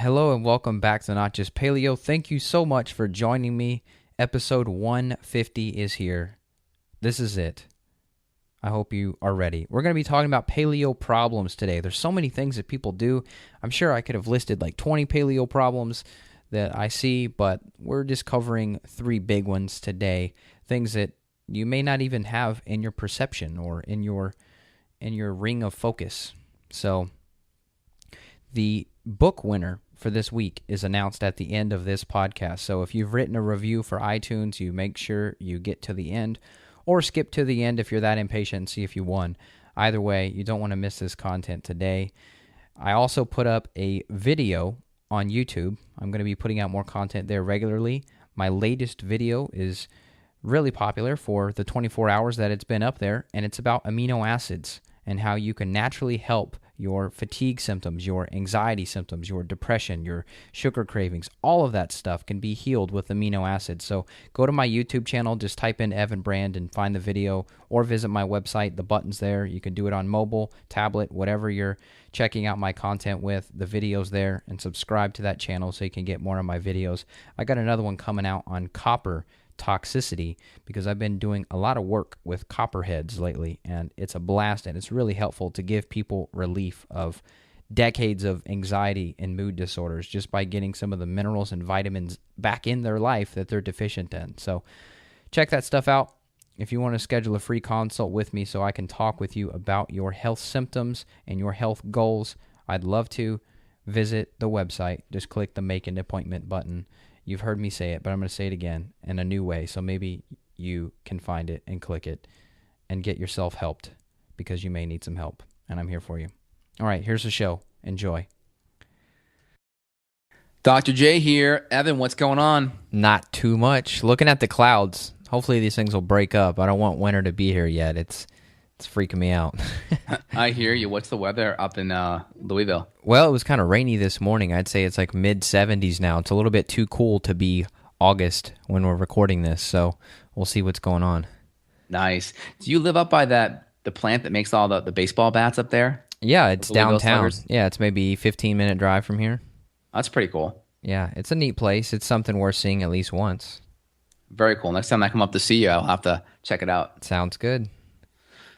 Hello and welcome back to Not Just Paleo. Thank you so much for joining me. Episode 150 is here. This is it. I hope you are ready. We're going to be talking about paleo problems today. There's so many things that people do. I'm sure I could have listed like 20 paleo problems that I see, but we're just covering 3 big ones today. Things that you may not even have in your perception or in your ring of focus. So the book winner for this week is announced at the end of this podcast. So if you've written a review for iTunes, you make sure you get to the end or skip to the end if you're that impatient and see if you won. Either way, you don't want to miss this content today. I also put up a video on YouTube. I'm going to be putting out more content there regularly. My latest video is really popular for the 24 hours that it's been up there, and it's about amino acids and how you can naturally help your fatigue symptoms, your anxiety symptoms, your depression, your sugar cravings. All of that stuff can be healed with amino acids. So go to my YouTube channel, just type in Evan Brand and find the video, or visit my website. The button's there. You can do it on mobile, tablet, whatever you're checking out my content with. The video's there, and subscribe to that channel so you can get more of my videos. I got another one coming out on copper toxicity because I've been doing a lot of work with copperheads lately, and it's a blast, and it's really helpful to give people relief of decades of anxiety and mood disorders just by getting some of the minerals and vitamins back in their life that they're deficient in. So check that stuff out. If you want to schedule a free consult with me so I can talk with you about your health symptoms and your health goals, I'd love to. Visit the website. Just click the Make an Appointment button. You've heard me say it, but I'm going to say it again in a new way, so maybe you can find it and click it and get yourself helped because you may need some help, and I'm here for you. All right, here's the show. Enjoy. Dr. J here. Evan, what's going on? Not too much. Looking at the clouds. Hopefully these things will break up. I don't want winter to be here yet. It's freaking me out. I hear you. What's the weather up in Louisville? Well, it was kind of rainy this morning. I'd say it's like mid-70s now. It's a little bit too cool to be August when we're recording this, so we'll see what's going on. Nice. Do you live up by the plant that makes all the baseball bats up there? Yeah, it's downtown. Sluggers? Yeah, it's maybe a 15-minute drive from here. That's pretty cool. Yeah, it's a neat place. It's something worth seeing at least once. Very cool. Next time I come up to see you, I'll have to check it out. Sounds good.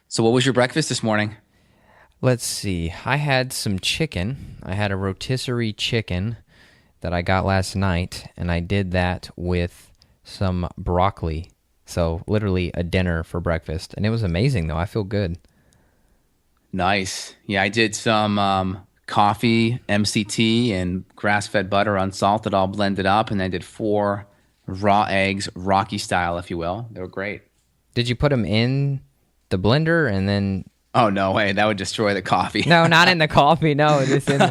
So what was your breakfast this morning? Let's see. I had some chicken. I had a rotisserie chicken that I got last night, and I did that with some broccoli. So literally a dinner for breakfast. And it was amazing, though. I feel good. Nice. Yeah, I did some coffee, MCT, and grass-fed butter unsalted, all blended up, and I did 4 raw eggs, Rocky style, if you will. They were great. Did you put them in the blender and then... Oh, no way. That would destroy the coffee. No, not in the coffee. No, just in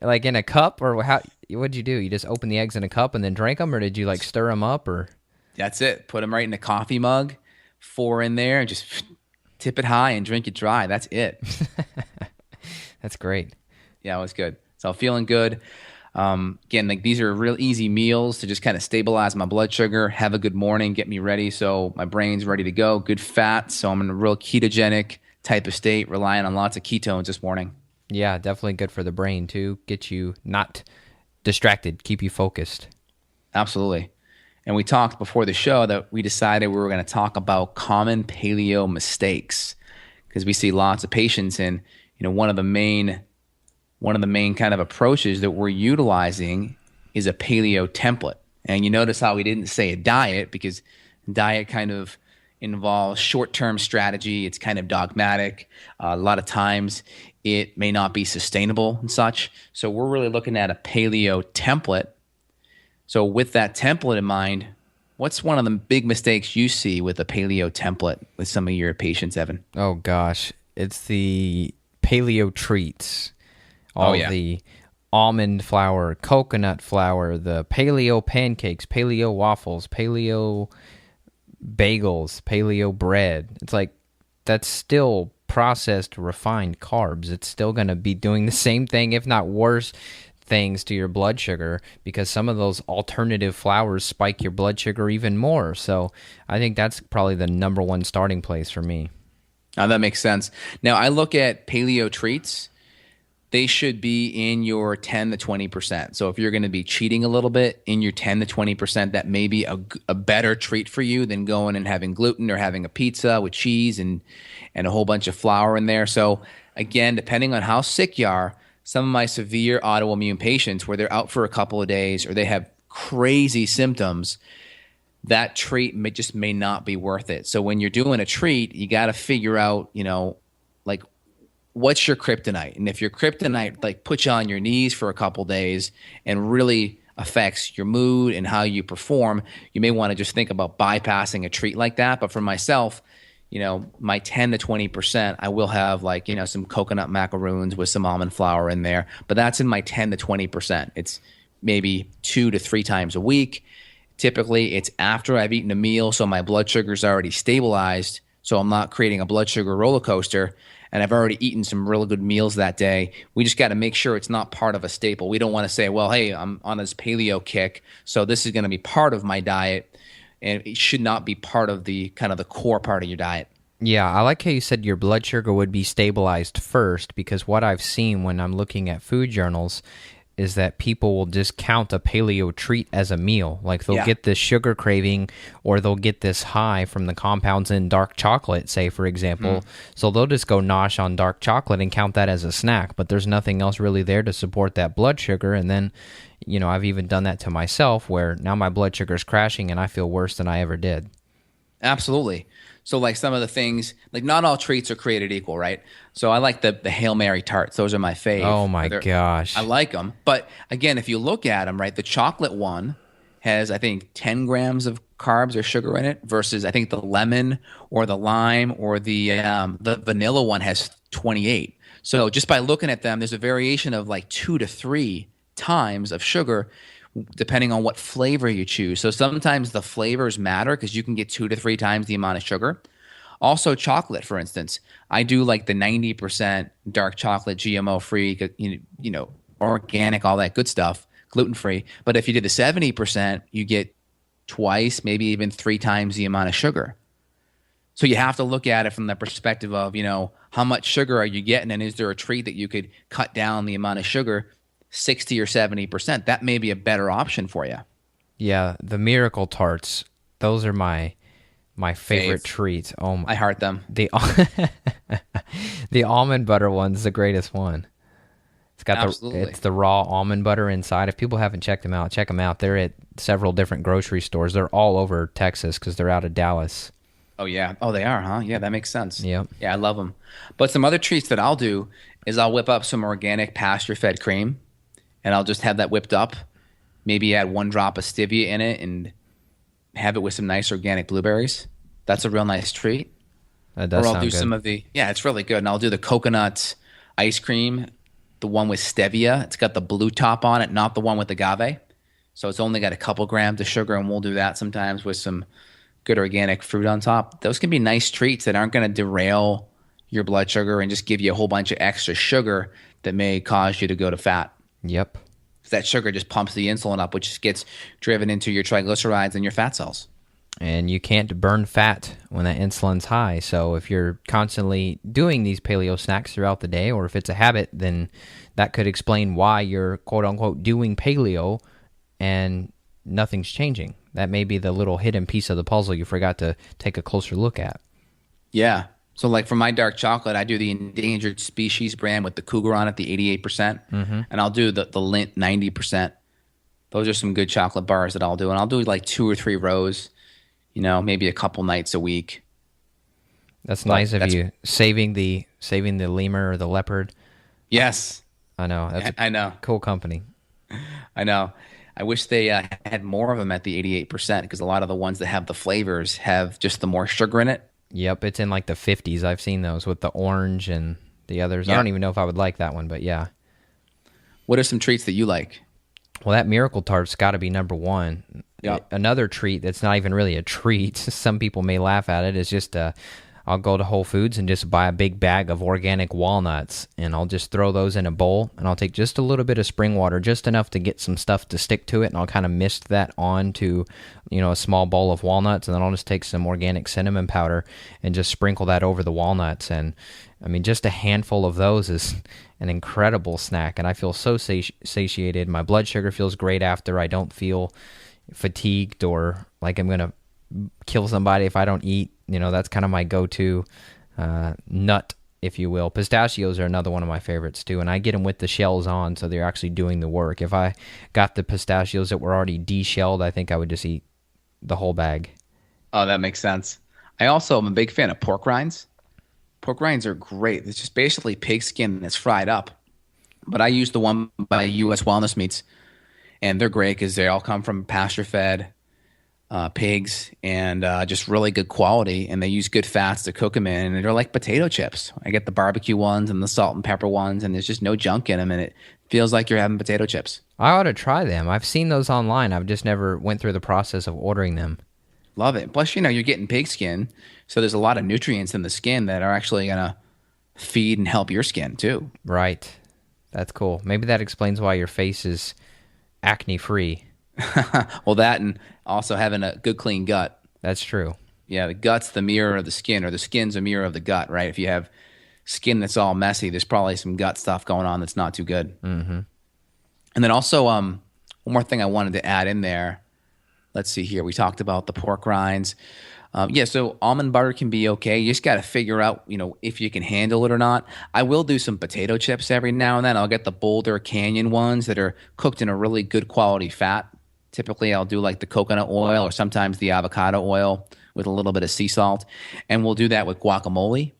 like in a cup, or how? What'd you do? You just open the eggs in a cup and then drank them, or did you like stir them up, or? That's it. Put them right in a coffee mug, 4 in there, and just tip it high and drink it dry. That's it. That's great. Yeah, it was good. So feeling good. Again, like these are real easy meals to just kind of stabilize my blood sugar, have a good morning, get me ready so my brain's ready to go. Good fat, so I'm in a real ketogenic type of state, relying on lots of ketones this morning. Yeah, definitely good for the brain too. Get you not distracted, keep you focused. Absolutely. And we talked before the show that we decided we were going to talk about common paleo mistakes because we see lots of patients, and one of the main kind of approaches that we're utilizing is a paleo template. And you notice how we didn't say a diet, because diet kind of involves short-term strategy. It's kind of dogmatic. A lot of times it may not be sustainable and such. So we're really looking at a paleo template. So with that template in mind, what's one of the big mistakes you see with a paleo template with some of your patients, Evan? Oh, gosh. It's the Paleo Treats. The almond flour, coconut flour, the paleo pancakes, paleo waffles, paleo bagels, paleo bread. It's like that's still processed, refined carbs. It's still going to be doing the same thing, if not worse, things to your blood sugar, because some of those alternative flours spike your blood sugar even more. So I think that's probably the number one starting place for me. That makes sense. Now, I look at Paleo Treats. they should be in your 10 to 20%. So if you're going to be cheating a little bit in your 10 to 20%, that may be a better treat for you than going and having gluten or having a pizza with cheese and a whole bunch of flour in there. So again, depending on how sick you are, some of my severe autoimmune patients where they're out for a couple of days or they have crazy symptoms, that treat may not be worth it. So when you're doing a treat, you got to figure out, like, what's your kryptonite? And if your kryptonite like puts you on your knees for a couple days and really affects your mood and how you perform, you may want to just think about bypassing a treat like that. But for myself, my 10 to 20%, I will have like, some coconut macaroons with some almond flour in there, but that's in my 10 to 20%. It's maybe 2 to 3 times a week. Typically it's after I've eaten a meal. So my blood sugar's already stabilized. So I'm not creating a blood sugar roller coaster. And I've already eaten some really good meals that day. We just got to make sure it's not part of a staple. We don't want to say, well, hey, I'm on this paleo kick, so this is going to be part of my diet. And it should not be part of the kind of the core part of your diet. Yeah, I like how you said your blood sugar would be stabilized first, because what I've seen when I'm looking at food journals is that people will just count a paleo treat as a meal. Like they'll get this sugar craving or they'll get this high from the compounds in dark chocolate, say, for example. So they'll just go nosh on dark chocolate and count that as a snack, but there's nothing else really there to support that blood sugar. And then, I've even done that to myself where now my blood sugar is crashing and I feel worse than I ever did. Absolutely. So like some of the things, like not all treats are created equal, right? So I like the Hail Mary Tarts. Those are my fave. Oh my gosh. I like them. But again, if you look at them, right, the chocolate one has, I think, 10 grams of carbs or sugar in it versus I think the lemon or the lime or the vanilla one has 28. So just by looking at them, there's a variation of like 2 to 3 times of sugar depending on what flavor you choose. So sometimes the flavors matter because you can get 2 to 3 times the amount of sugar. Also chocolate, for instance. I do like the 90% dark chocolate, GMO-free, organic, all that good stuff, gluten-free. But if you did the 70%, you get twice, maybe even 3 times the amount of sugar. So you have to look at it from the perspective of, how much sugar are you getting, and is there a treat that you could cut down the amount of sugar 60 or 70%? That may be a better option for you. Yeah, the Miracle Tarts, those are my favorite treats. Oh my! I heart them. The almond butter one's the greatest one. It's got it's the raw almond butter inside. If people haven't checked them out, check them out. They're at several different grocery stores. They're all over Texas because they're out of Dallas. Oh yeah. Oh, they are, huh? Yeah, that makes sense. Yep. Yeah, I love them. But some other treats that I'll do is I'll whip up some organic pasture-fed cream, and I'll just have that whipped up. Maybe add 1 drop of stevia in it and have it with some nice organic blueberries. That's a real nice treat. That does sound good. Or I'll do some of it's really good. And I'll do the coconut ice cream, the one with stevia. It's got the blue top on it, not the one with agave. So it's only got a couple grams of sugar, and we'll do that sometimes with some good organic fruit on top. Those can be nice treats that aren't going to derail your blood sugar and just give you a whole bunch of extra sugar that may cause you to go to fat. Yep. That sugar just pumps the insulin up, which gets driven into your triglycerides and your fat cells. And you can't burn fat when that insulin's high. So if you're constantly doing these paleo snacks throughout the day, or if it's a habit, then that could explain why you're quote-unquote doing paleo and nothing's changing. That may be the little hidden piece of the puzzle you forgot to take a closer look at. Yeah. So like for my dark chocolate, I do the endangered species brand with the cougar on it, the 88%. And I'll do the Lindt 90%. Those are some good chocolate bars that I'll do. And I'll do like 2 or 3 rows, maybe a couple nights a week. That's nice of you. Saving the lemur or the leopard. Yes. I know. I know. Cool company. I know. I wish they had more of them at the 88% because a lot of the ones that have the flavors have just the more sugar in it. Yep, it's in like the 50s. I've seen those with the orange and the others. Yep. I don't even know if I would like that one, but yeah. What are some treats that you like? Well, that Miracle Tart's got to be number one. Yep. Another treat that's not even really a treat, some people may laugh at it, is just I'll go to Whole Foods and just buy a big bag of organic walnuts, and I'll just throw those in a bowl, and I'll take just a little bit of spring water, just enough to get some stuff to stick to it, and I'll kind of mist that onto, a small bowl of walnuts, and then I'll just take some organic cinnamon powder and just sprinkle that over the walnuts, and I mean, just a handful of those is an incredible snack, and I feel so satiated. My blood sugar feels great after. I don't feel fatigued or like I'm going to kill somebody if I don't eat. That's kind of my go-to nut, if you will. Pistachios are another one of my favorites too, and I get them with the shells on, so they're actually doing the work. If I got the pistachios that were already de-shelled, I think I would just eat the whole bag. Oh, that makes sense. I also am a big fan of pork rinds. Pork rinds are great. It's just basically pig skin that's fried up. But I use the one by U.S. Wellness Meats, and they're great because they all come from pasture-fed pigs and just really good quality, and they use good fats to cook them in, and they're like potato chips. I get the barbecue ones and the salt and pepper ones, and there's just no junk in them, and it feels like you're having potato chips. I ought to try them. I've seen those online. I've just never went through the process of ordering them. Love it. Plus, you're getting pig skin, so there's a lot of nutrients in the skin that are actually going to feed and help your skin too. Right. That's cool. Maybe that explains why your face is acne-free. Well, that and also having a good, clean gut. That's true. Yeah, the gut's the mirror of the skin, or the skin's a mirror of the gut, right? If you have skin that's all messy, there's probably some gut stuff going on that's not too good. Mm-hmm. And then also, one more thing I wanted to add in there. Let's see here. We talked about the pork rinds. So almond butter can be okay. You just got to figure out, if you can handle it or not. I will do some potato chips every now and then. I'll get the Boulder Canyon ones that are cooked in a really good quality fat. Typically, I'll do like the coconut oil or sometimes the avocado oil with a little bit of sea salt. And we'll do that with guacamole.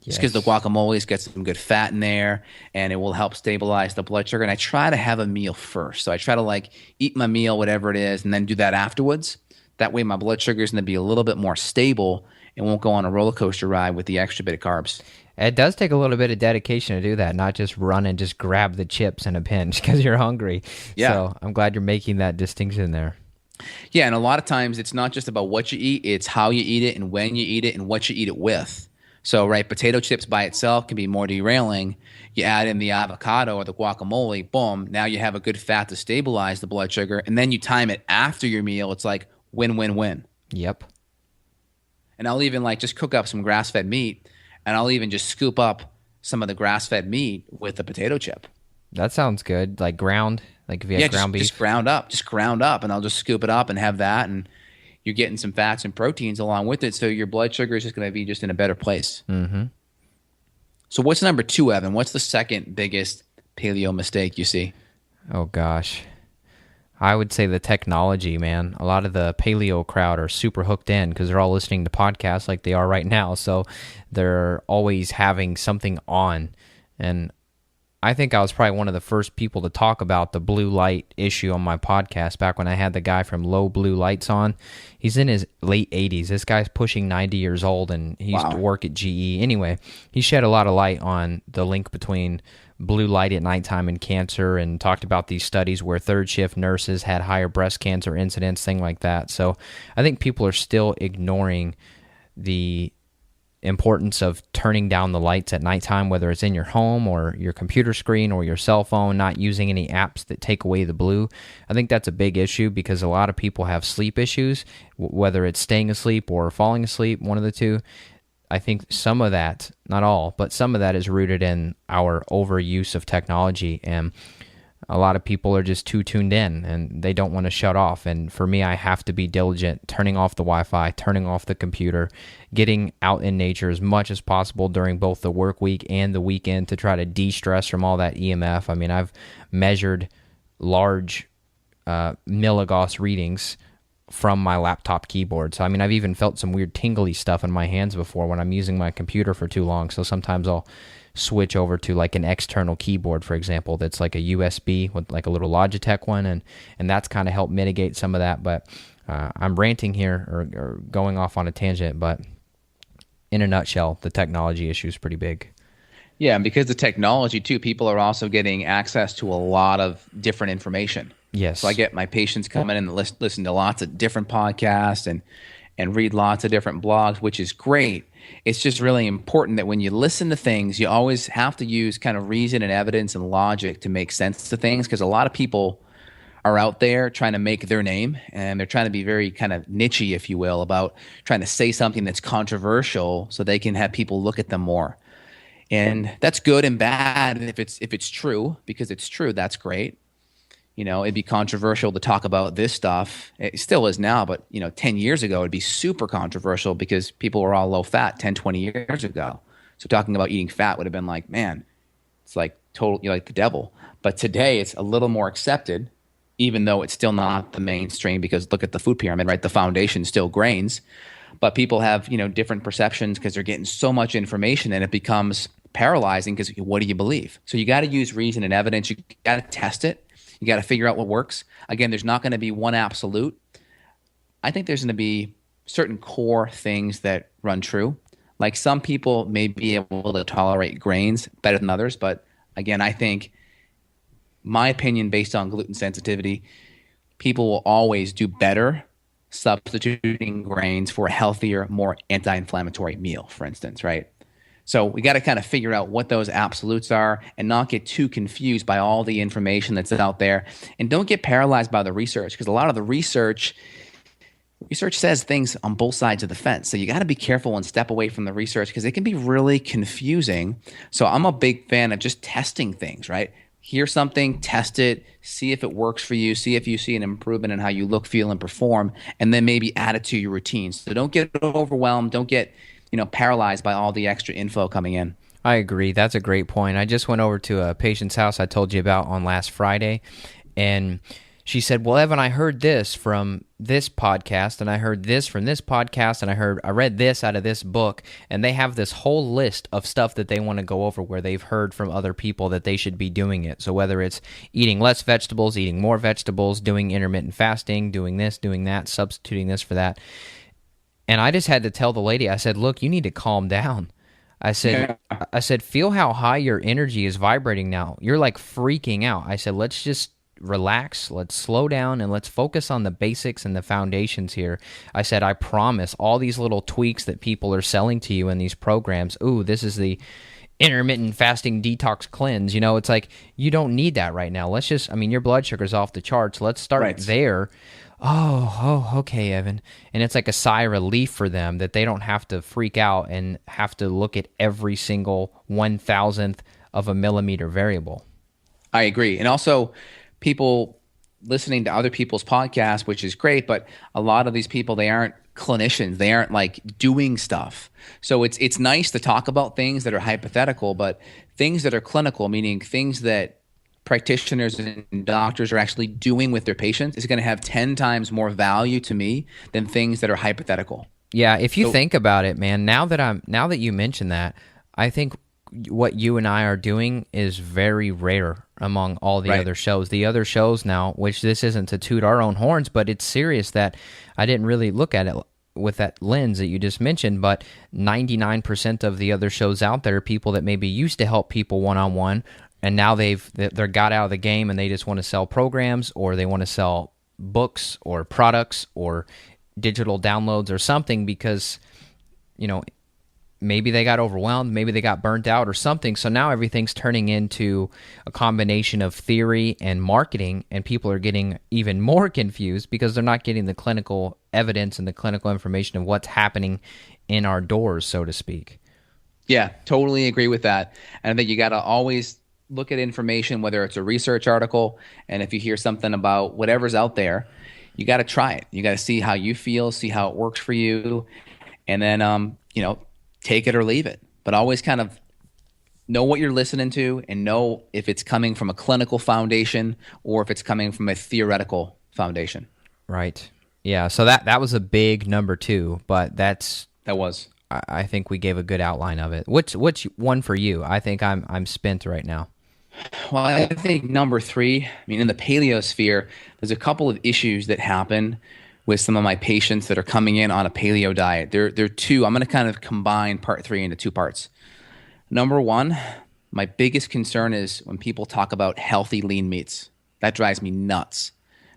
Just because the guacamole's got some good fat in there, and it will help stabilize the blood sugar. And I try to have a meal first. So I try to eat my meal, whatever it is, and then do that afterwards. That way my blood sugar is going to be a little bit more stable and won't go on a roller coaster ride with the extra bit of carbs. It does take a little bit of dedication to do that, not just run and just grab the chips in a pinch because you're hungry. Yeah. So I'm glad you're making that distinction there. Yeah, and a lot of times it's not just about what you eat, it's how you eat it and when you eat it and what you eat it with. So, right, potato chips by itself can be more derailing. You add in the avocado or the guacamole, boom, now you have a good fat to stabilize the blood sugar, and then you time it after your meal. It's like win, win, win. Yep. And I'll even just cook up some grass-fed meat, and I'll even just scoop up some of the grass-fed meat with the potato chip. That sounds good. Like ground, like if you have ground beef. Just ground up, and I'll just scoop it up and have that, and you're getting some fats and proteins along with it, so your blood sugar is just going to be just in a better place. Mm-hmm. So what's number 2, Evan? What's the second biggest paleo mistake you see? Oh, gosh. I would say the technology, man. A lot of the paleo crowd are super hooked in because they're all listening to podcasts like they are right now, so they're always having something on. And I think I was probably one of the first people to talk about the blue light issue on my podcast back when I had the guy from Low Blue Lights on. He's in his late 80s. This guy's pushing 90 years old, and he used to work at GE. Anyway, he shed a lot of light on the link between blue light at nighttime and cancer, and talked about these studies where third shift nurses had higher breast cancer incidence, thing like that. So I think people are still ignoring the importance of turning down the lights at nighttime, whether it's in your home or your computer screen or your cell phone, not using any apps that take away the blue. I think that's a big issue because a lot of people have sleep issues, whether it's staying asleep or falling asleep, one of the two. I think some of that, not all, but some of that is rooted in our overuse of technology, and a lot of people are just too tuned in and they don't want to shut off. And for me, I have to be diligent, turning off the Wi-Fi, turning off the computer, getting out in nature as much as possible during both the work week and the weekend to try to de-stress from all that EMF. I mean, I've measured large milligauss readings from my laptop keyboard. So, I mean, I've even felt some weird tingly stuff in my hands before when I'm using my computer for too long. So sometimes I'll switch over to like an external keyboard, for example, that's like a USB with like a little Logitech one, and that's kind of helped mitigate some of that. But I'm ranting here or going off on a tangent, but in a nutshell, the technology issue is pretty big. Yeah, and because the technology too, people are also getting access to a lot of different information. Yes. So I get my patients come in and listen to lots of different podcasts and read lots of different blogs, which is great. It's just really important that when you listen to things, you always have to use kind of reason and evidence and logic to make sense to things, because a lot of people are out there trying to make their name, and they're trying to be very kind of nichey, if you will, about trying to say something that's controversial so they can have people look at them more. And that's good and bad if it's true, because it's true, that's great. It'd be controversial to talk about this stuff. It still is now, but 10 years ago it'd be super controversial because people were all low fat 10, 20 years ago. So talking about eating fat would have been like, man, it's like total, like the devil. But today it's a little more accepted, even though it's still not the mainstream, because look at the food pyramid, right? The foundation is still grains, but people have, different perceptions because they're getting so much information, and it becomes paralyzing because what do you believe? So you got to use reason and evidence. You got to test it. You got to figure out what works. Again, there's not going to be one absolute. I think there's going to be certain core things that run true. Like some people may be able to tolerate grains better than others, but again, I think my opinion based on gluten sensitivity, people will always do better substituting grains for a healthier, more anti-inflammatory meal, for instance, right? So we got to kind of figure out what those absolutes are and not get too confused by all the information that's out there. And don't get paralyzed by the research, because a lot of the research says things on both sides of the fence. So you got to be careful and step away from the research, because it can be really confusing. So I'm a big fan of just testing things, right? Hear something, test it, see if it works for you, see if you see an improvement in how you look, feel, and perform, and then maybe add it to your routine. So don't get overwhelmed. Don't get paralyzed by all the extra info coming in. I agree. That's a great point. I just went over to a patient's house I told you about on last Friday, and she said, well, Evan, I heard this from this podcast, and I heard this from this podcast, and I read this out of this book, and they have this whole list of stuff that they want to go over where they've heard from other people that they should be doing it. So whether it's eating less vegetables, eating more vegetables, doing intermittent fasting, doing this, doing that, substituting this for that. And I just had to tell the lady, I said, look, you need to calm down. I said, feel how high your energy is vibrating now. You're like freaking out. I said, let's just relax, let's slow down, and let's focus on the basics and the foundations here. I said, I promise all these little tweaks that people are selling to you in these programs, ooh, this is the intermittent fasting detox cleanse. It's like, you don't need that right now. Let's just, your blood sugar's off the charts. Let's start there. Oh, okay, Evan. And it's like a sigh of relief for them that they don't have to freak out and have to look at every single 1,000th of a millimeter variable. I agree. And also, people listening to other people's podcasts, which is great, but a lot of these people, they aren't clinicians. They aren't like doing stuff. So it's nice to talk about things that are hypothetical, but things that are clinical, meaning things that practitioners and doctors are actually doing with their patients, is going to have 10 times more value to me than things that are hypothetical. Yeah, if you think about it, man, now that you mention that, I think what you and I are doing is very rare among all the other shows. The other shows now, which this isn't to toot our own horns, but it's serious that I didn't really look at it with that lens that you just mentioned, but 99% of the other shows out there are people that maybe used to help people one-on-one, and now they're got out of the game and they just want to sell programs, or they want to sell books or products or digital downloads or something because, maybe they got overwhelmed, maybe they got burnt out or something. So now everything's turning into a combination of theory and marketing, and people are getting even more confused because they're not getting the clinical evidence and the clinical information of what's happening in our doors, so to speak. Yeah, totally agree with that. And I think you got to always look at information, whether it's a research article, and if you hear something about whatever's out there, you got to try it. You got to see how you feel, see how it works for you, and then, take it or leave it. But always kind of know what you're listening to and know if it's coming from a clinical foundation or if it's coming from a theoretical foundation. Right. Yeah. So that was a big number 2, but that was. I think we gave a good outline of it. Which one for you? I think I'm spent right now. Well, I think number 3, in the paleo sphere, there's a couple of issues that happen with some of my patients that are coming in on a paleo diet. There are 2. I'm going to kind of combine part 3 into 2 parts. Number 1, my biggest concern is when people talk about healthy lean meats. That drives me nuts,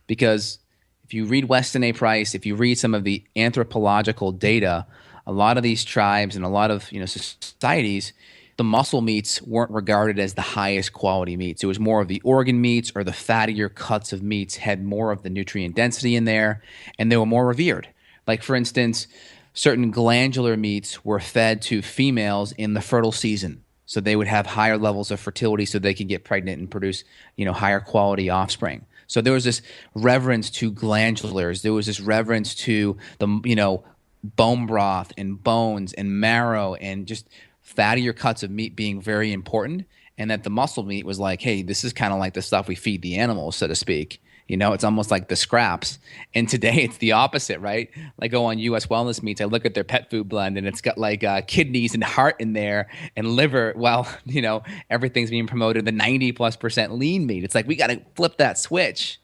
because if you read Weston A. Price, if you read some of the anthropological data, a lot of these tribes and a lot of societies, the muscle meats weren't regarded as the highest quality meats. It was more of the organ meats, or the fattier cuts of meats had more of the nutrient density in there, and they were more revered. Like, for instance, certain glandular meats were fed to females in the fertile season. So they would have higher levels of fertility so they could get pregnant and produce, higher quality offspring. So there was this reverence to glandulars. There was this reverence to the bone broth and bones and marrow and just fattier cuts of meat being very important. And that the muscle meat was like, hey, this is kind of like the stuff we feed the animals, so to speak. It's almost like the scraps. And today it's the opposite, right? Like go on U.S. Wellness Meats, I look at their pet food blend and it's got like kidneys and heart in there and liver. Well, everything's being promoted the 90+% lean meat. It's like we got to flip that switch.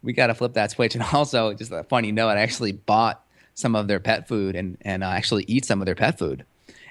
And also, just a funny note, I actually bought some of their pet food and actually eat some of their pet food.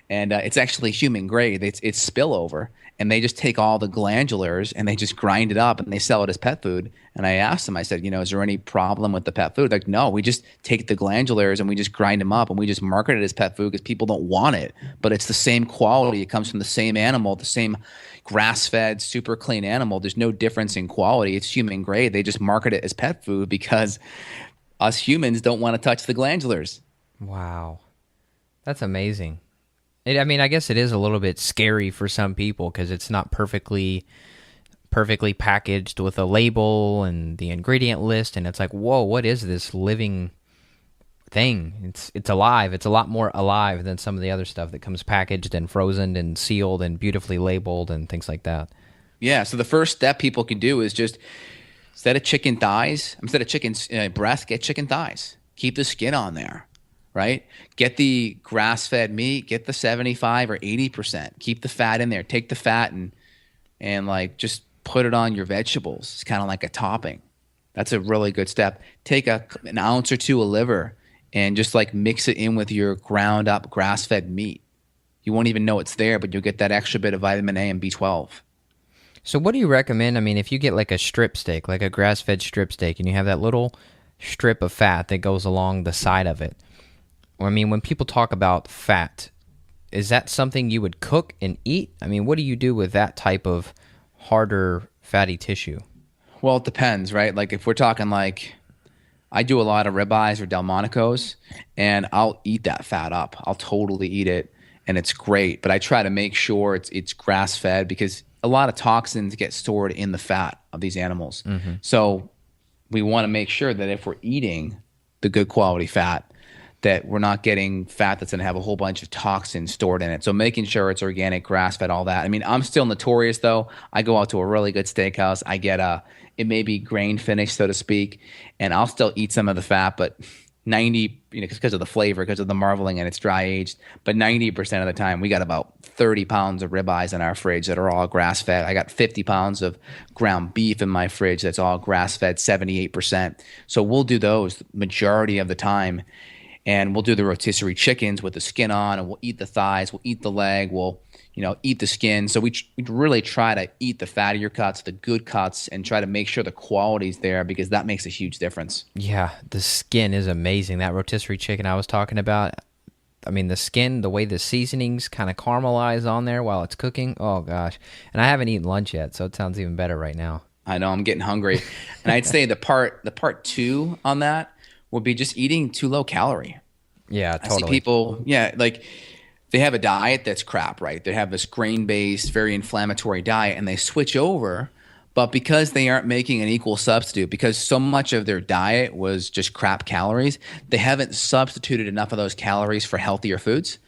And it's actually human grade. It's spillover. And they just take all the glandulars and they just grind it up and they sell it as pet food. And I asked them, I said, is there any problem with the pet food? Like, no, we just take the glandulars and we just grind them up and we just market it as pet food because people don't want it. But it's the same quality. It comes from the same animal, the same grass-fed, super clean animal. There's no difference in quality. It's human grade. They just market it as pet food because us humans don't want to touch the glandulars. Wow. That's amazing. I guess it is a little bit scary for some people because it's not perfectly packaged with a label and the ingredient list, and it's like, whoa, what is this living thing? It's alive. It's a lot more alive than some of the other stuff that comes packaged and frozen and sealed and beautifully labeled and things like that. Yeah, so the first step people can do is just instead of chicken breast, get chicken thighs. Keep the skin on there. Right? Get the grass-fed meat, get the 75 or 80%. Keep the fat in there. Take the fat and like just put it on your vegetables. It's kind of like a topping. That's a really good step. Take an ounce or two of liver and just like mix it in with your ground up grass-fed meat. You won't even know it's there, but you'll get that extra bit of vitamin A and B12. So what do you recommend? If you get like a strip steak, like a grass-fed strip steak, and you have that little strip of fat that goes along the side of it, when people talk about fat, is that something you would cook and eat? What do you do with that type of harder fatty tissue? Well, it depends, right? Like if we're talking like I do a lot of ribeyes or Delmonicos, and I'll eat that fat up. I'll totally eat it, and it's great. But I try to make sure it's grass-fed because a lot of toxins get stored in the fat of these animals. Mm-hmm. So we want to make sure that if we're eating the good quality fat, that we're not getting fat that's going to have a whole bunch of toxins stored in it. So making sure it's organic, grass-fed, all that. I'm still notorious, though. I go out to a really good steakhouse. I get it may be grain finished, so to speak, and I'll still eat some of the fat, but 90, because of the flavor, because of the marbling and it's dry aged, but 90% of the time we got about 30 pounds of ribeyes in our fridge that are all grass-fed. I got 50 pounds of ground beef in my fridge that's all grass-fed, 78%. So we'll do those majority of the time. And we'll do the rotisserie chickens with the skin on, and we'll eat the thighs, we'll eat the leg, we'll eat the skin. So we really try to eat the fattier cuts, the good cuts, and try to make sure the quality's there because that makes a huge difference. Yeah, the skin is amazing. That rotisserie chicken I was talking about, the skin, the way the seasonings kind of caramelize on there while it's cooking, oh gosh. And I haven't eaten lunch yet, so it sounds even better right now. I know, I'm getting hungry. And I'd say the part two on that would be just eating too low calorie. Yeah, totally. I see people, like they have a diet that's crap, right? They have this grain-based, very inflammatory diet, and they switch over, but because they aren't making an equal substitute, because so much of their diet was just crap calories, they haven't substituted enough of those calories for healthier foods,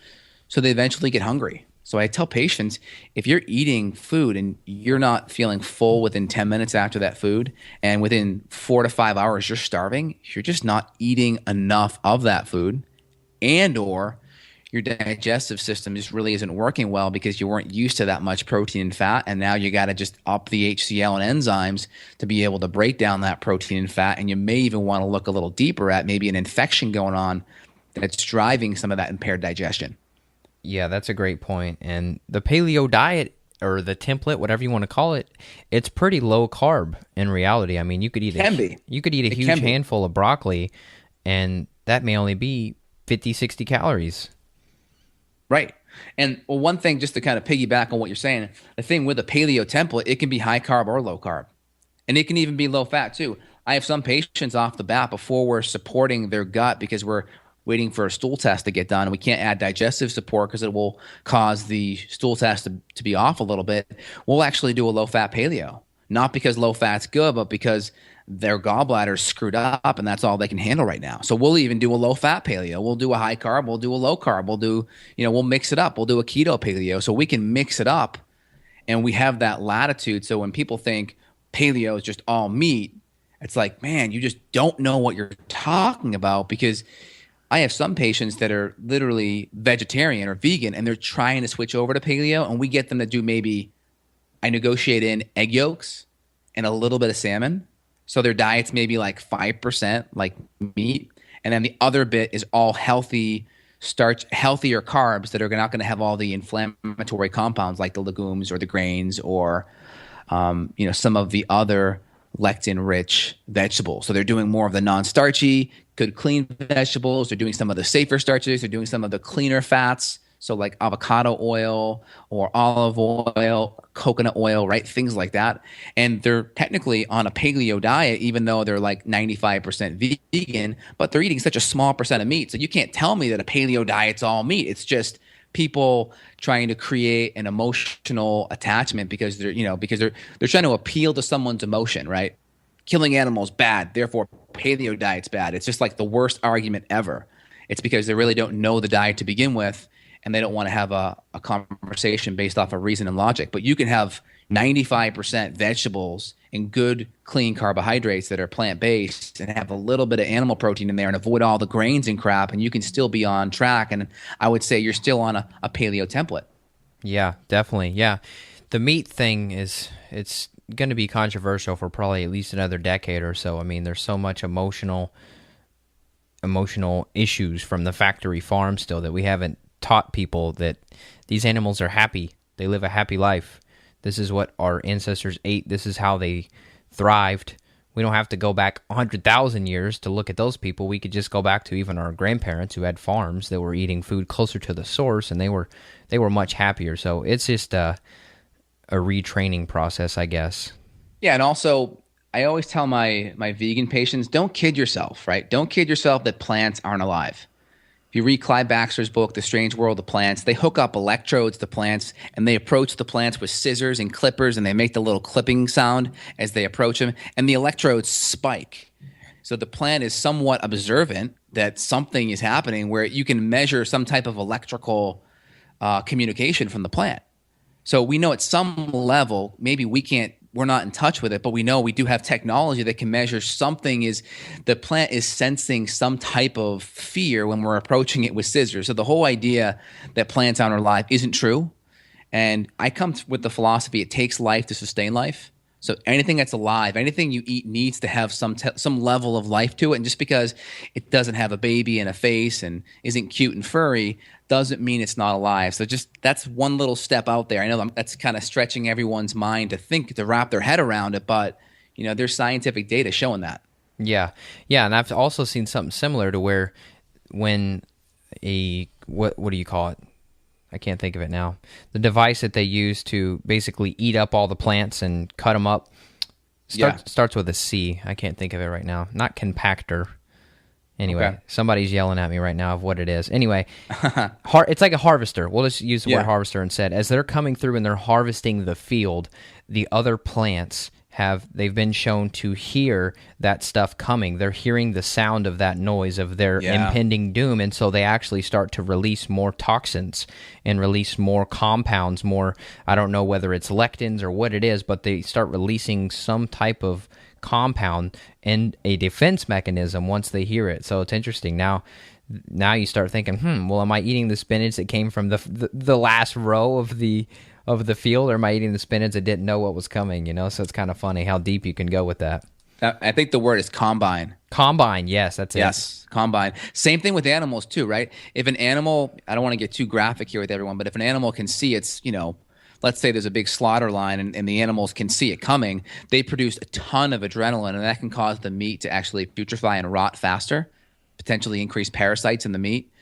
so they eventually get hungry. So I tell patients, if you're eating food and you're not feeling full within 10 minutes after that food, and within 4 to 5 hours you're starving, you're just not eating enough of that food, and or your digestive system just really isn't working well because you weren't used to that much protein and fat, and now you got to just up the HCl and enzymes to be able to break down that protein and fat, and you may even want to look a little deeper at maybe an infection going on that's driving some of that impaired digestion. Yeah, that's a great point. And the paleo diet, or the template, whatever you want to call it, it's pretty low carb in reality. You could eat a huge handful of broccoli, and that may only be 50, 60 calories. Right. And one thing, just to kind of piggyback on what you're saying, the thing with the paleo template, it can be high carb or low carb. And it can even be low fat too. I have some patients off the bat before we're supporting their gut because we're waiting for a stool test to get done. And we can't add digestive support because it will cause the stool test to be off a little bit. We'll actually do a low-fat paleo, not because low-fat's good, but because their gallbladder's screwed up and that's all they can handle right now. So we'll even do a low-fat paleo. We'll do a high-carb. We'll do a low-carb. We'll do, we'll mix it up. We'll do a keto paleo. So we can mix it up, and we have that latitude. So when people think paleo is just all meat, it's like, man, you just don't know what you're talking about, because I have some patients that are literally vegetarian or vegan, and they're trying to switch over to paleo, and we get them to do I negotiate in egg yolks and a little bit of salmon. So their diet's maybe like 5% like meat, and then the other bit is all healthier carbs that are not going to have all the inflammatory compounds like the legumes or the grains or some of the other lectin-rich vegetables. So they're doing more of the non-starchy, good, clean vegetables. They're doing some of the safer starches. They're doing some of the cleaner fats. So like avocado oil or olive oil, coconut oil, right? Things like that. And they're technically on a paleo diet, even though they're like 95% vegan, but they're eating such a small percent of meat. So you can't tell me that a paleo diet's all meat. It's just people trying to create an emotional attachment because they're trying to appeal to someone's emotion, right? Killing animals bad, therefore paleo diet's bad. It's just like the worst argument ever. It's because they really don't know the diet to begin with, and they don't want to have a conversation based off of reason and logic. But you can have 95% vegetables and good, clean carbohydrates that are plant-based and have a little bit of animal protein in there and avoid all the grains and crap, and you can still be on track. And I would say you're still on a paleo template. Yeah, definitely. Yeah. The meat thing it's going to be controversial for probably at least another decade or so. I mean, there's so much emotional issues from the factory farm still that we haven't taught people that these animals are happy. They live a happy life. This is what our ancestors ate. This is how they thrived. We don't have to go back 100,000 years to look at those people. We could just go back to even our grandparents who had farms that were eating food closer to the source, and they were much happier. So it's just a retraining process, I guess. Yeah, and also I always tell my vegan patients, don't kid yourself, right? Don't kid yourself that plants aren't alive. If you read Clive Baxter's book, The Strange World of Plants, they hook up electrodes to plants, and they approach the plants with scissors and clippers, and they make the little clipping sound as they approach them, and the electrodes spike. So the plant is somewhat observant that something is happening where you can measure some type of electrical communication from the plant. So we know at some level, maybe we're not in touch with it, but we know we do have technology that can measure the plant is sensing some type of fear when we're approaching it with scissors. So the whole idea that plants aren't alive isn't true. And I come with the philosophy, it takes life to sustain life. So anything that's alive, anything you eat needs to have some level of life to it. And just because it doesn't have a baby and a face and isn't cute and furry doesn't mean it's not alive. So just that's one little step out there. I know that's kind of stretching everyone's mind to wrap their head around it, but there's scientific data showing that. Yeah. Yeah, and I've also seen something similar to where when what do you call it? I can't think of it now. The device that they use to basically eat up all the plants and cut them up starts with a C. I can't think of it right now. Not compactor. Anyway, okay. Somebody's yelling at me right now of what it is. Anyway, it's like a harvester. We'll just use the word harvester instead. As they're coming through and they're harvesting the field, the other plants they've been shown to hear that stuff coming. They're hearing the sound of that noise of their impending doom, and so they actually start to release more toxins and release more compounds, I don't know whether it's lectins or what it is, but they start releasing some type of compound and a defense mechanism once they hear it. So it's interesting. Now you start thinking, well, am I eating the spinach that came from the last row of the field, or am I eating the spinach that didn't know what was coming? So it's kind of funny how deep you can go with that. I think the word is combine. Combine, yes, that's it. Yes, combine. Same thing with animals too, right? If an animal, I don't want to get too graphic here with everyone, but if an animal can see its, let's say there's a big slaughter line and the animals can see it coming, they produce a ton of adrenaline, and that can cause the meat to actually putrefy and rot faster, potentially increase parasites in the meat.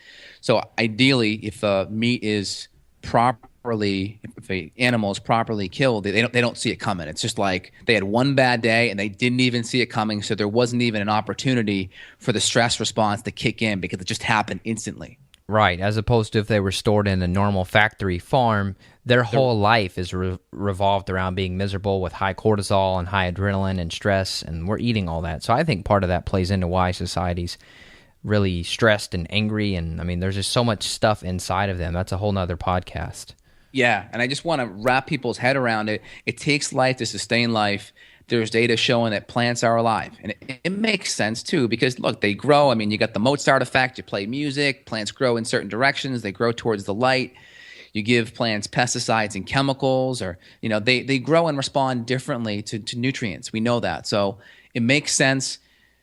So ideally, if the meat is properly if an animal is properly killed, they don't see it coming. It's just like they had one bad day and they didn't even see it coming, so there wasn't even an opportunity for the stress response to kick in because it just happened instantly. Right, as opposed to if they were stored in a normal factory farm, their whole life is revolved around being miserable with high cortisol and high adrenaline and stress, and we're eating all that. So I think part of that plays into why society's really stressed and angry, and I mean, there's just so much stuff inside of them. That's a whole nother podcast. Yeah, and I just want to wrap people's head around it. It takes life to sustain life. There's data showing that plants are alive. And it makes sense, too, because, look, they grow. I mean, you got the Mozart effect. You play music. Plants grow in certain directions. They grow towards the light. You give plants pesticides and chemicals, or, they grow and respond differently to nutrients. We know that. So it makes sense.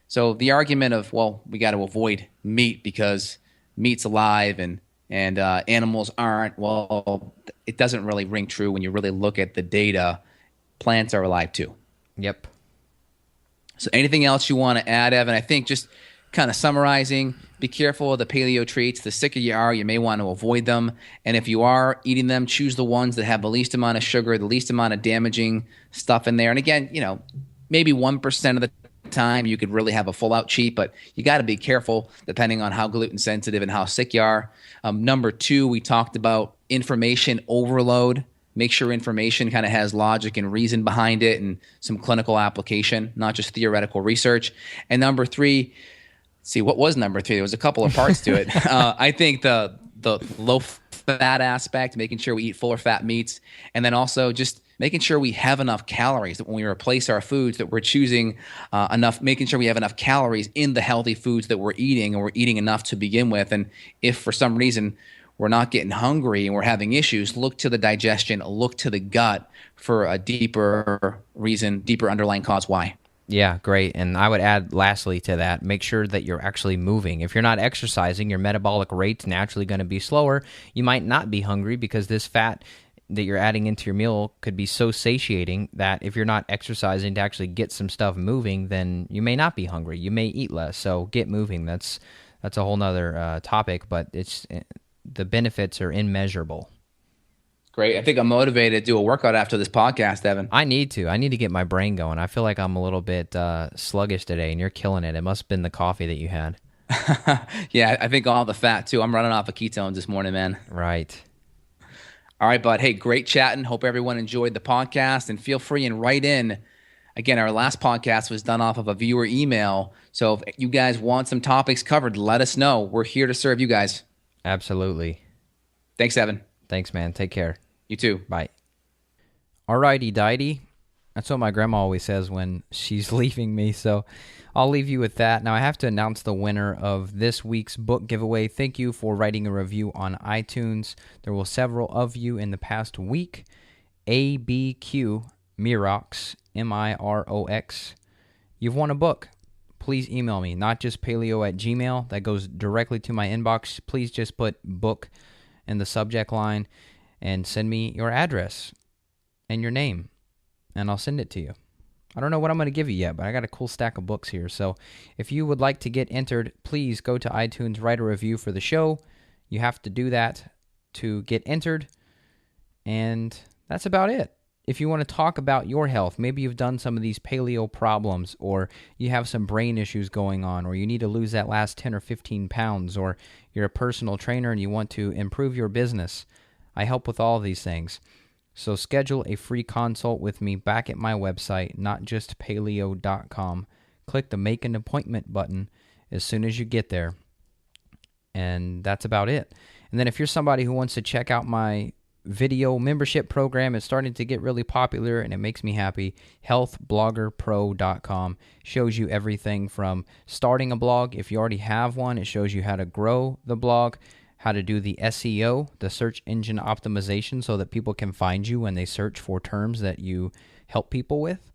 So the argument of, well, we got to avoid meat because meat's alive and animals aren't, well, it doesn't really ring true when you really look at the data. Plants are alive, too. Yep. So anything else you want to add, Evan? I think just kind of summarizing, be careful of the paleo treats. The sicker you are, you may want to avoid them. And if you are eating them, choose the ones that have the least amount of sugar, the least amount of damaging stuff in there. And again, maybe 1% of the time you could really have a full-out cheat, but you got to be careful depending on how gluten sensitive and how sick you are. Number 2, we talked about information overload. Make sure information kind of has logic and reason behind it and some clinical application, not just theoretical research. And number 3, see, what was number 3? There was a couple of parts to it. I think the low fat aspect, making sure we eat fuller fat meats, and then also just making sure we have enough calories, that when we replace our foods, that we're choosing making sure we have enough calories in the healthy foods that we're eating, and we're eating enough to begin with. And if for some reason we're not getting hungry and we're having issues, look to the digestion, look to the gut for a deeper reason, deeper underlying cause why. Yeah, great. And I would add lastly to that, make sure that you're actually moving. If you're not exercising, your metabolic rate's naturally going to be slower. You might not be hungry because this fat that you're adding into your meal could be so satiating that if you're not exercising to actually get some stuff moving, then you may not be hungry. You may eat less. So get moving. That's a whole nother topic, but the benefits are immeasurable. Great. I think I'm motivated to do a workout after this podcast, Evan. I need to get my brain going. I feel like I'm a little bit sluggish today, and you're killing it. It must have been the coffee that you had. Yeah, I think all the fat, too. I'm running off of ketones this morning, man. Right. All right, bud. Hey, great chatting. Hope everyone enjoyed the podcast, and feel free and write in. Again, our last podcast was done off of a viewer email, so if you guys want some topics covered, let us know. We're here to serve you guys. Absolutely. Thanks, Evan. Thanks, man. Take care. You too. Bye. Alrighty, Diety. That's what my grandma always says when she's leaving me, so I'll leave you with that. Now, I have to announce the winner of this week's book giveaway. Thank you for writing a review on iTunes. There were several of you in the past week. ABQ Mirox, Mirox. You've won a book. Please email me, not just paleo@gmail. That goes directly to my inbox. Please just put book in the subject line and send me your address and your name, and I'll send it to you. I don't know what I'm going to give you yet, but I got a cool stack of books here. So if you would like to get entered, please go to iTunes, write a review for the show. You have to do that to get entered, and that's about it. If you want to talk about your health, maybe you've done some of these paleo problems, or you have some brain issues going on, or you need to lose that last 10 or 15 pounds, or you're a personal trainer and you want to improve your business, I help with all of these things. So schedule a free consult with me back at my website, notjustpaleo.com. Click the Make an Appointment button as soon as you get there, and that's about it. And then if you're somebody who wants to check out my video membership program, is starting to get really popular and it makes me happy. healthbloggerpro.com shows you everything from starting a blog. If you already have one, it shows you how to grow the blog, how to do the SEO, the search engine optimization, so that people can find you when they search for terms that you help people with.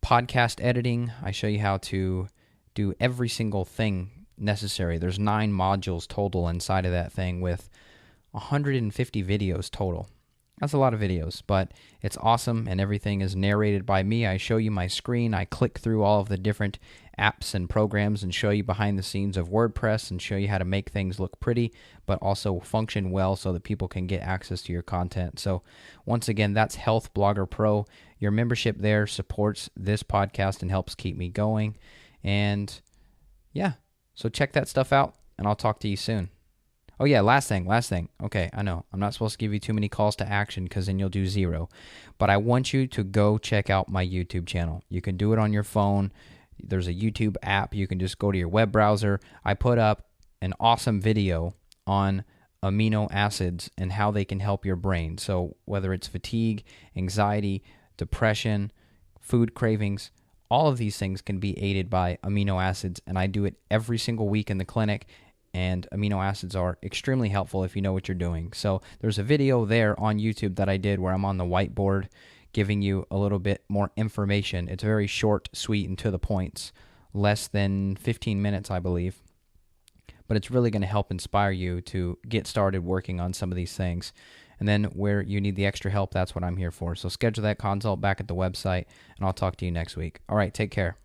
Podcast editing, I show you how to do every single thing necessary. There's 9 modules total inside of that thing with 150 videos total. That's a lot of videos, but it's awesome, and everything is narrated by me. I show you my screen. I click through all of the different apps and programs and show you behind the scenes of WordPress and show you how to make things look pretty, but also function well so that people can get access to your content. So once again, that's Health Blogger Pro. Your membership there supports this podcast and helps keep me going. And yeah, so check that stuff out, and I'll talk to you soon. Oh yeah, last thing. Okay, I know, I'm not supposed to give you too many calls to action because then you'll do zero. But I want you to go check out my YouTube channel. You can do it on your phone. There's a YouTube app. You can just go to your web browser. I put up an awesome video on amino acids and how they can help your brain. So whether it's fatigue, anxiety, depression, food cravings, all of these things can be aided by amino acids, and I do it every single week in the clinic. And amino acids are extremely helpful if you know what you're doing. So there's a video there on YouTube that I did where I'm on the whiteboard giving you a little bit more information. It's very short, sweet, and to the points. Less than 15 minutes, I believe. But it's really going to help inspire you to get started working on some of these things. And then where you need the extra help, that's what I'm here for. So schedule that consult back at the website, and I'll talk to you next week. All right, take care.